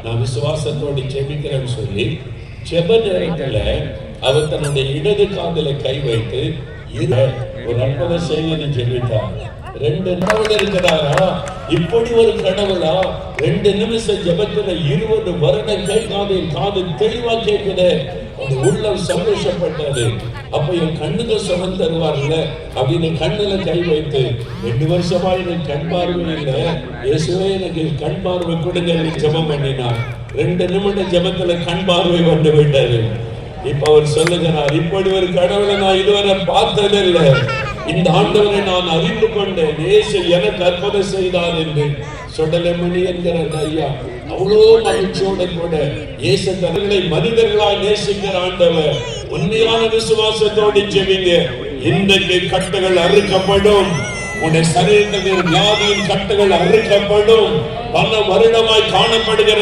நான் விசுவாசத்தோடு ஜெபிக்கிறேன்னு சொல்லி ஜெப நேரத்துல அவர் தன்னுடைய இடது காதல கை வைத்து ஒரு அற்புதம் செய்ய ஜெபித்தார். 2 கடவுள் இருக்கிறாரா? இப்படி ஒரு கடவுளா? 2 நிமிஷம் ஜெபத்துல 20 வருடங்கள் காது தெளிவா கேட்குது. அது உள்ளம் சந்தோஷப்பட்டது. அப்ப என் கண்ணுக்கு சுகம் தருவார்ல அப்படின்னு கண்ணுல கை வைத்து 2 வருஷமா எனக்கு கண் பார்வை இல்லை, இயேசுவே எனக்கு கண் பார்வை கொடுங்க ஜெபம் பண்ணினார். 2 நிமிடம் ஜெபத்துல கண் பார்வை வந்து விட்டாரு. இப்ப அவர் சொல்லுகிறார், இப்படி ஒரு கடவுளை நான் இதுவரை பார்த்ததில்லை, இந்த ஆண்டவரை நான் அறிந்து கொண்டேன், இயேசு எனக்கு அற்புதம் செய்தார் என்று சொடலமணி என்கிற ஐயா அவ்வளோ மகிழ்ச்சியோட கூட இயேசு தங்களை மனிதர்களாய் நேசிக்கிற ஆண்டவர். உண்மையான விசுவாசத்தோடு ஜெபிங்க. இன்றைக்கு கட்டுகள் அறுக்கப்படும். உன்னுடைய சரீரத்தில் வியாதியின் கட்டுகள் அறுக்கப்படும். பல வருடமாய் காணப்படுகிற